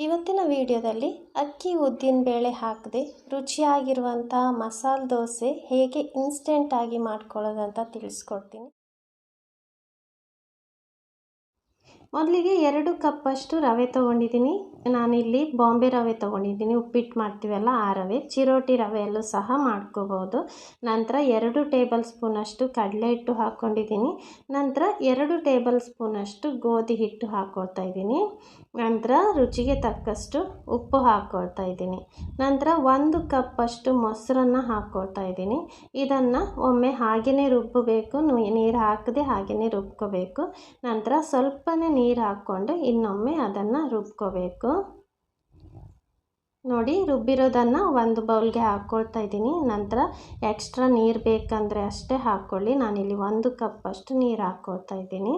ಇವತ್ತಿನ ವಿಡಿಯೋದಲ್ಲಿ ಅಕ್ಕಿ ಉದ್ದಿನ ಬೇಳೆ ಹಾಕದೆ ರುಚಿಯಾಗಿರುವಂಥ ಮಸಾಲೆ ದೋಸೆ ಹೇಗೆ ಇನ್ಸ್ಟೆಂಟ್ ಆಗಿ ಮಾಡ್ಕೊಳ್ಳೋದು ಅಂತ ತಿಳಿಸ್ಕೊಡ್ತೀನಿ. ಮೊದಲಿಗೆ 2 ಕಪ್ಪಷ್ಟು ರವೆ ತೊಗೊಂಡಿದ್ದೀನಿ. ನಾನಿಲ್ಲಿ ಬಾಂಬೆ ರವೆ ತೊಗೊಂಡಿದ್ದೀನಿ, ಉಪ್ಪಿಟ್ಟು ಮಾಡ್ತೀವಲ್ಲ ಆ ರವೆ. ಚಿರೋಟಿ ರವೆಯಲ್ಲೂ ಸಹ ಮಾಡ್ಕೋಬೋದು. ನಂತರ 2 ಟೇಬಲ್ ಸ್ಪೂನಷ್ಟು ಕಡಲೆ ಹಿಟ್ಟು ಹಾಕ್ಕೊಂಡಿದ್ದೀನಿ. ನಂತರ 2 ಟೇಬಲ್ ಸ್ಪೂನಷ್ಟು ಗೋಧಿ ಹಿಟ್ಟು ಹಾಕ್ಕೊಳ್ತಾ ಇದ್ದೀನಿ. ನಂತರ ರುಚಿಗೆ ತಕ್ಕಷ್ಟು ಉಪ್ಪು ಹಾಕ್ಕೊಳ್ತಾ ಇದ್ದೀನಿ. ನಂತರ 1 ಕಪ್ಪಷ್ಟು ಮೊಸರನ್ನು ಹಾಕ್ಕೊಳ್ತಾ ಇದ್ದೀನಿ. ಇದನ್ನು ಒಮ್ಮೆ ಹಾಗೆಯೇ ರುಬ್ಬಬೇಕು, ನೀರು ಹಾಕದೆ ಹಾಗೆಯೇ ರುಬ್ಕೋಬೇಕು. ನಂತರ ಸ್ವಲ್ಪನೇ ನೀರು ಹಾಕ್ಕೊಂಡು ಇನ್ನೊಮ್ಮೆ ಅದನ್ನು ರುಬ್ಕೋಬೇಕು. ನೋಡಿ, ರುಬ್ಬಿರೋದನ್ನು ಒಂದು ಬೌಲ್ಗೆ ಹಾಕ್ಕೊಳ್ತಾ ಇದ್ದೀನಿ. ನಂತರ ಎಕ್ಸ್ಟ್ರಾ ನೀರು ಬೇಕಂದರೆ ಅಷ್ಟೇ ಹಾಕ್ಕೊಳ್ಳಿ. ನಾನಿಲ್ಲಿ 1 ಕಪ್ಪಷ್ಟು ನೀರು ಹಾಕ್ಕೊಳ್ತಾ ಇದ್ದೀನಿ.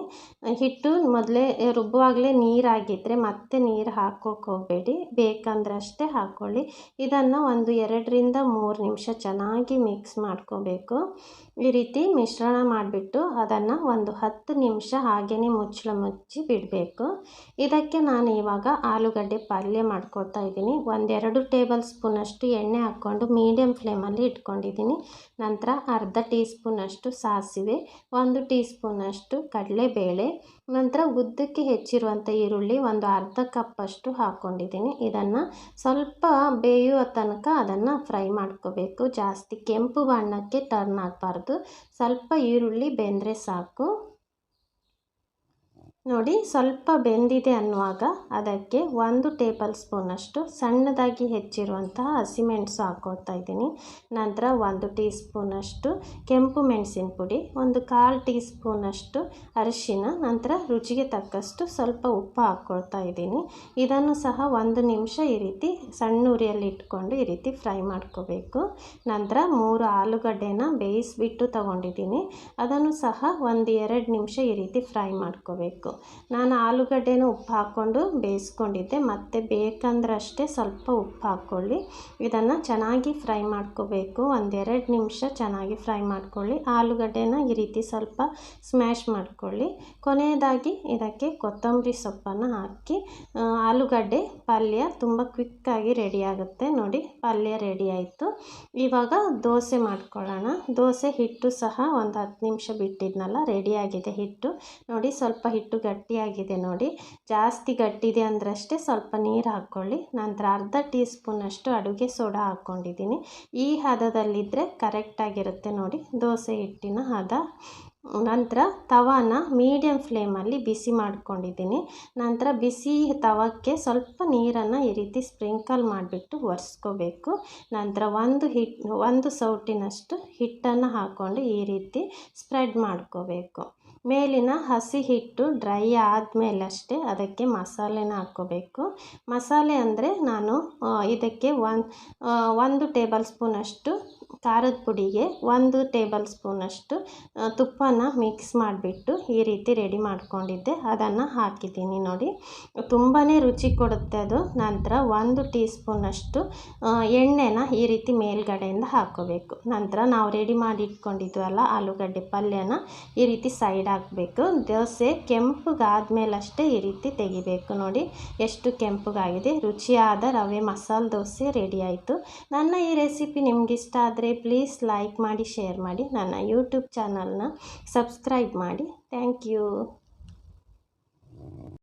ಹಿಟ್ಟು ಮೊದಲೇ ರುಬ್ಬುವಾಗಲೇ ನೀರಾಗಿದ್ದರೆ ಮತ್ತೆ ನೀರು ಹಾಕ್ಕೋಕೆ ಹೋಗಬೇಡಿ, ಬೇಕಂದರೆ ಅಷ್ಟೇ ಹಾಕ್ಕೊಳ್ಳಿ. ಇದನ್ನು ಒಂದು 2ರಿಂದ 3 ನಿಮಿಷ ಚೆನ್ನಾಗಿ ಮಿಕ್ಸ್ ಮಾಡ್ಕೋಬೇಕು. ಈ ರೀತಿ ಮಿಶ್ರಣ ಮಾಡಿಬಿಟ್ಟು ಅದನ್ನು ಒಂದು 10 ನಿಮಿಷ ಹಾಗೆಯೇ ಮುಚ್ಚಿ ಬಿಡಬೇಕು. ಇದಕ್ಕೆ ನಾನು ಇವಾಗ ಆಲೂಗಡ್ಡೆ ಪಲ್ಯ ಮಾಡ್ಕೊಳ್ತಾ ಇದ್ದೀನಿ. 2 ಟೇಬಲ್ ಸ್ಪೂನಷ್ಟು ಎಣ್ಣೆ ಹಾಕ್ಕೊಂಡು ಮೀಡಿಯಮ್ ಫ್ಲೇಮಲ್ಲಿ ಇಟ್ಕೊಂಡಿದ್ದೀನಿ. ನಂತರ ಅರ್ಧ ಟೀ ಸ್ಪೂನಷ್ಟು ಸಾಸಿವೆ, 1 ಟೀ ಸ್ಪೂನಷ್ಟು ಕಡಲೆಬೇಳೆ, ನಂತರ ಉದ್ದಕ್ಕೆ ಹೆಚ್ಚಿರುವಂಥ ಈರುಳ್ಳಿ ಒಂದು ಅರ್ಧ ಕಪ್ಪಷ್ಟು ಹಾಕ್ಕೊಂಡಿದ್ದೀನಿ. ಇದನ್ನು ಸ್ವಲ್ಪ ಬೇಯುವ ತನಕ ಅದನ್ನು ಫ್ರೈ ಮಾಡ್ಕೋಬೇಕು. ಜಾಸ್ತಿ ಕೆಂಪು ಬಣ್ಣಕ್ಕೆ ಟರ್ನ್ ಆಗಬಾರ್ದು, ಸ್ವಲ್ಪ ಈರುಳ್ಳಿ ಬೆಂದರೆ ಸಾಕು. ನೋಡಿ, ಸ್ವಲ್ಪ ಬೆಂದಿದೆ ಅನ್ನುವಾಗ ಅದಕ್ಕೆ 1 ಟೇಬಲ್ ಸ್ಪೂನಷ್ಟು ಸಣ್ಣದಾಗಿ ಹೆಚ್ಚಿರುವಂತಹ ಹಸಿಮೆಣಸು ಹಾಕ್ಕೊಳ್ತಾ ಇದ್ದೀನಿ. ನಂತರ 1 ಟೀ ಸ್ಪೂನಷ್ಟು ಕೆಂಪು ಮೆಣಸಿನ ಪುಡಿ, 1/4 ಟೀ ಸ್ಪೂನಷ್ಟು ಅರಿಶಿನ, ನಂತರ ರುಚಿಗೆ ತಕ್ಕಷ್ಟು ಸ್ವಲ್ಪ ಉಪ್ಪು ಹಾಕ್ಕೊಳ್ತಾ ಇದ್ದೀನಿ. ಇದನ್ನು ಸಹ 1 ನಿಮಿಷ ಈ ರೀತಿ ಸಣ್ಣ ಉರಿಯಲ್ಲಿ ಇಟ್ಕೊಂಡು ಈ ರೀತಿ ಫ್ರೈ ಮಾಡ್ಕೋಬೇಕು. ನಂತರ 3 ಆಲೂಗಡ್ಡೆನ ಬೇಯಿಸಿಬಿಟ್ಟು ತಗೊಂಡಿದ್ದೀನಿ. ಅದನ್ನು ಸಹ 1-2 ನಿಮಿಷ ಈ ರೀತಿ ಫ್ರೈ ಮಾಡ್ಕೋಬೇಕು. ನಾನು ಆಲೂಗಡ್ಡೆನ ಉಪ್ಪು ಹಾಕ್ಕೊಂಡು ಬೇಯಿಸ್ಕೊಂಡಿದ್ದೆ, ಮತ್ತು ಬೇಕಂದ್ರೆ ಅಷ್ಟೇ ಸ್ವಲ್ಪ ಉಪ್ಪು ಹಾಕ್ಕೊಳ್ಳಿ. ಇದನ್ನು ಚೆನ್ನಾಗಿ ಫ್ರೈ ಮಾಡ್ಕೋಬೇಕು. 1-2 ನಿಮಿಷ ಚೆನ್ನಾಗಿ ಫ್ರೈ ಮಾಡ್ಕೊಳ್ಳಿ. ಆಲೂಗಡ್ಡೆನ ಈ ರೀತಿ ಸ್ವಲ್ಪ ಸ್ಮ್ಯಾಶ್ ಮಾಡ್ಕೊಳ್ಳಿ. ಕೊನೆಯದಾಗಿ ಇದಕ್ಕೆ ಕೊತ್ತಂಬರಿ ಸೊಪ್ಪನ್ನು ಹಾಕಿ ಆಲೂಗಡ್ಡೆ ಪಲ್ಯ ತುಂಬ ಕ್ವಿಕ್ಕಾಗಿ ರೆಡಿ ಆಗುತ್ತೆ. ನೋಡಿ, ಪಲ್ಯ ರೆಡಿ ಆಯಿತು. ಇವಾಗ ದೋಸೆ ಮಾಡ್ಕೊಳ್ಳೋಣ. ದೋಸೆ ಹಿಟ್ಟು ಸಹ ಒಂದು 10 ನಿಮಿಷ ಬಿಟ್ಟಿದ್ನಲ್ಲ, ರೆಡಿಯಾಗಿದೆ ಹಿಟ್ಟು. ನೋಡಿ, ಸ್ವಲ್ಪ ಹಿಟ್ಟು ಗಟ್ಟಿಯಾಗಿದೆ. ನೋಡಿ, ಜಾಸ್ತಿ ಗಟ್ಟಿದೆ ಅಂದ್ರಷ್ಟೇ ಸ್ವಲ್ಪ ನೀರು ಹಾಕ್ಕೊಳ್ಳಿ. ನಂತರ ಅರ್ಧ ಟೀ ಸ್ಪೂನಷ್ಟು ಅಡುಗೆ ಸೋಡಾ ಹಾಕ್ಕೊಂಡಿದ್ದೀನಿ. ಈ ಹದದಲ್ಲಿದ್ದರೆ ಕರೆಕ್ಟಾಗಿರುತ್ತೆ ನೋಡಿ ದೋಸೆ ಹಿಟ್ಟಿನ ಹದ. ನಂತರ ತವಾನ ಮೀಡಿಯಮ್ ಫ್ಲೇಮಲ್ಲಿ ಬಿಸಿ ಮಾಡ್ಕೊಂಡಿದ್ದೀನಿ. ನಂತರ ಬಿಸಿ ತವಕ್ಕೆ ಸ್ವಲ್ಪ ನೀರನ್ನು ಈ ರೀತಿ ಸ್ಪ್ರಿಂಕಲ್ ಮಾಡಿಬಿಟ್ಟು ಒರೆಸ್ಕೋಬೇಕು. ನಂತರ 1 ಸೌಟಿನಷ್ಟು ಹಿಟ್ಟನ್ನು ಹಾಕ್ಕೊಂಡು ಈ ರೀತಿ ಸ್ಪ್ರೆಡ್ ಮಾಡ್ಕೋಬೇಕು. ಮೇಲಿನ ಹಸಿ ಹಿಟ್ಟು ಡ್ರೈ ಆದಮೇಲಷ್ಟೇ ಅದಕ್ಕೆ ಮಸಾಲೆನ ಹಾಕ್ಕೋಬೇಕು. ಮಸಾಲೆ ಅಂದರೆ ನಾನು ಇದಕ್ಕೆ 1 ಟೇಬಲ್ ಸ್ಪೂನಷ್ಟು ಖಾರದ ಪುಡಿಗೆ 1 ಟೇಬಲ್ ಸ್ಪೂನಷ್ಟು ತುಪ್ಪನ ಮಿಕ್ಸ್ ಮಾಡಿಬಿಟ್ಟು ಈ ರೀತಿ ರೆಡಿ ಮಾಡ್ಕೊಂಡಿದ್ದೆ, ಅದನ್ನು ಹಾಕಿದ್ದೀನಿ. ನೋಡಿ, ತುಂಬಾ ರುಚಿ ಕೊಡುತ್ತೆ ಅದು. ನಂತರ 1 ಟೀ ಸ್ಪೂನಷ್ಟು ಎಣ್ಣೆನ ಈ ರೀತಿ ಮೇಲ್ಗಡೆಯಿಂದ ಹಾಕ್ಕೋಬೇಕು. ನಂತರ ನಾವು ರೆಡಿ ಮಾಡಿ ಇಟ್ಕೊಂಡಿದ್ವಲ್ಲ ಆಲೂಗಡ್ಡೆ ಪಲ್ಯನ ಈ ರೀತಿ ಸೈಡ್ ಹಾಕಬೇಕು. ದೋಸೆ ಕೆಂಪಗಾದ್ಮೇಲಷ್ಟೇ ಈ ರೀತಿ ತೆಗಿಬೇಕು. ನೋಡಿ, ಎಷ್ಟು ಕೆಂಪಗಾಗಿದೆ. ರುಚಿಯಾದ ರವೆ ಮಸಾಲೆ ದೋಸೆ ರೆಡಿ ಆಯಿತು. ನನ್ನ ಈ ರೆಸಿಪಿ ನಿಮಗಿಷ್ಟ ಆದರೆ ಪ್ಲೀಸ್ ಲೈಕ್ ಮಾಡಿ, ಶೇರ್ ಮಾಡಿ, ನನ್ನ ಯೂಟ್ಯೂಬ್ ಚಾನಲ್ನ ಸಬ್ಸ್ಕ್ರೈಬ್ ಮಾಡಿ. Thank you.